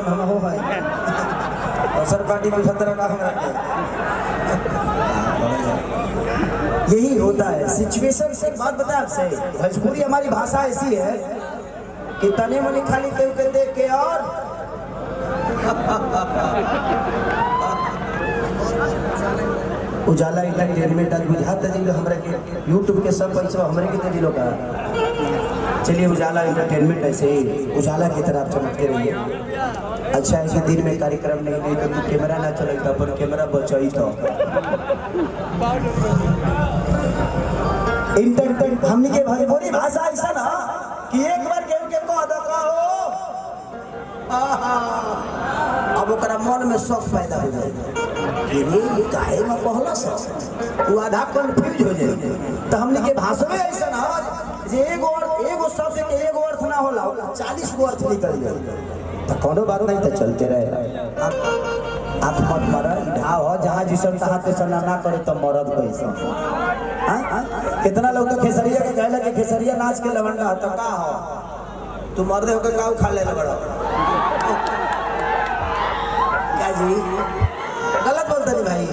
हम हो भाई अवसर पार्टी में खतरा का हम रखते यही होता है सिचुएशन से। एक बात बताए आपसे, भोजपुरी हमारी भाषा ऐसी है कि तने मनी खाली केहू के देख के और उजाला एंटरटेनमेंट आज बुझाता जी हमरा के यूट्यूब के सब पैसा हमरे के दिलो का। चलिए उजाला एंटरटेनमेंट ऐसे ही उजाला की तरफ चमकते रहिए। अच्छा है कि दिन में कार्यक्रम नहीं तो तू कैमरा ना चले तो अपन कैमरा बचाई तो इंटरटेनमेंट हमनी के भोजपुरी भाषा ऐसा ना कि एक बार केहू के कह दो अब ओकरा मन में शौक पैदा हो जाए कि रे काहे में कहला सा वो आधा कंफ्यूज हो जाए। तो हमने के भाषा में ऐसा ना जे एगो शब्द के एगो अर्थ ना होला 40 गो अर्थ निकल जाए। तो कोनो बात नहीं तो चलते रहे। आप मत मरा ढाव हो जहाँ जिसम तहाँ ते सना ना करे तो मरद कैसा। कितना लोग तो खेसरिया के कहला कि खेसरिया नाच के लवंडा तो का हो तू मर्दे होकर गाँव खा ले बड़ा क्या जी गलत बोलते नहीं भाई।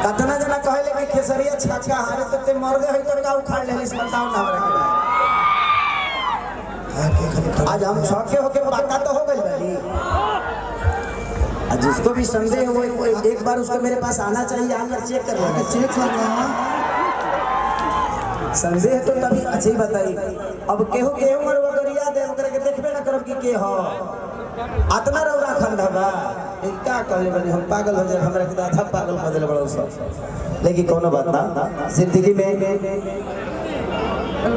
कतना जना कहले कि खेसरिया छाछा हारे तो ते मर्दे है तो गाँव खा ले इस बताओ ना हमरा के। आज हम छके होके पक्का तो हो गई भाई। जिसको भी संदेह हो वो एक बार उसको मेरे पास आना चाहिए, आकर चेक कर लेना। चेक करना संदेह तो तभी अच्छी बताई। अब केहू केहू मर वो गरिया दे ओकरे के देखबे ना करब कि के हो आतना रौरा खंडा बा का कहले बनी हम पागल हो जाए हमरा के आधा पागल बदल बड़ा सब। लेकिन कोनो बात ना जिंदगी में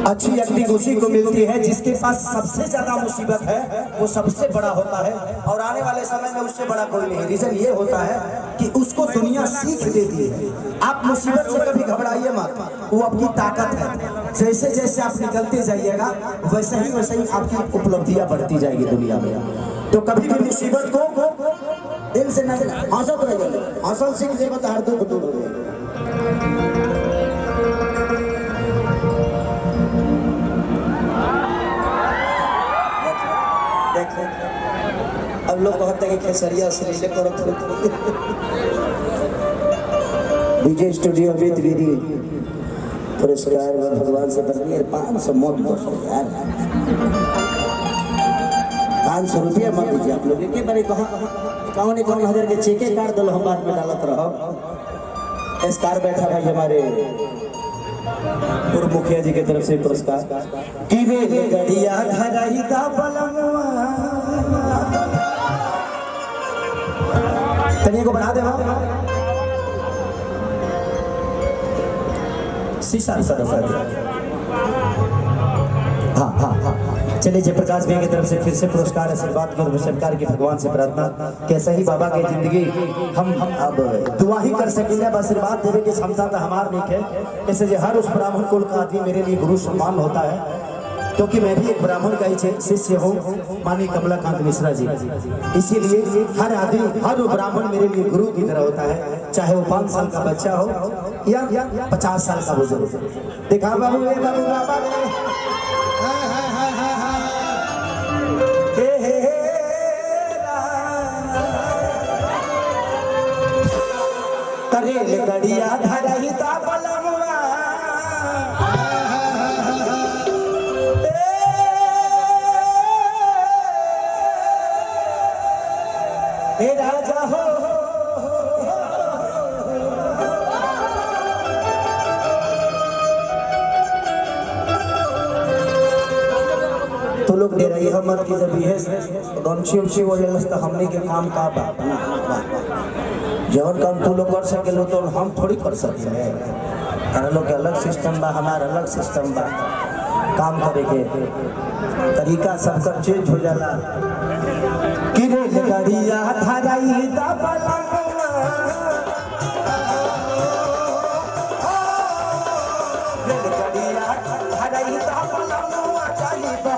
अच्छी एक्टिंग उसी को मिलती है जिसके पास सबसे ज्यादा मुसीबत है वो सबसे बड़ा होता है और आने वाले समय में उससे बड़ा कोई नहीं। रीजन ये होता है कि उसको दुनिया सीख देती है। आप मुसीबत से कभी घबराइए मत, वो आपकी ताकत है। जैसे जैसे आप निकलते जाइएगा वैसे ही आपकी उपलब्धियां बढ़ती जाएगी दुनिया में। तो कभी भी मुसीबत को दिल से न हंसत रहिए, हंसल सीख जेबो तो हर दुख दूर हो जाएगा। अब लोग कहते हैं कि खेसरिया श्रीले करो विजय स्टूडियो अमित गिरी पुरस्कार में भगवान से बदलिए 500 मत दो यार 500 रुपया मत दीजिए आप लोग एक बार कौन 51,000 के चेके काट दो हम बाद में डालत रहो। स्टार बैठा भाई हमारे पूर्व मुखिया जी की तरफ से पुरस्कार की गड़िया धराई दा बलमवा तनिए को बना दे शीशा हाँ हाँ हाँ। चलिए जयप्रकाश भैया की तरफ से फिर से पुरस्कार आशीर्वाद की सरकार की भगवान से प्रार्थना कैसे ही बाबा की जिंदगी हम अब दुआ ही कर सकेंगे। अब आशीर्वाद देने की क्षमता तो हमार नहीं है। ऐसे जो हर उस ब्राह्मण कुल का आदमी मेरे लिए गुरु सम्मान होता है क्योंकि मैं भी एक ब्राह्मण का ही शिष्य हूँ माननीय कमलाकांत मिश्रा जी। इसीलिए हर आदमी हर ब्राह्मण मेरे लिए गुरु की तरह होता है, चाहे वो 5 साल का बच्चा हो या 50 साल का बुजुर्ग। देखा बाबू बाबा करेल गड़िया धरही ता बलमवा हे राजा हो तो लोग दे रही है मत की जब ये गमछी उमछी हो जाए तो हमने के काम का बात जवन काम तू लोग कर सके लो तो हम थोड़ी कर सकते हैं। हर लोग के अलग सिस्टम बा हमारा अलग सिस्टम बा काम करे के तरीका सबका चेंज हो जाला। किरे गड़िया धराई दा बलमवा गड़िया धराई दा बलमवा चाली बा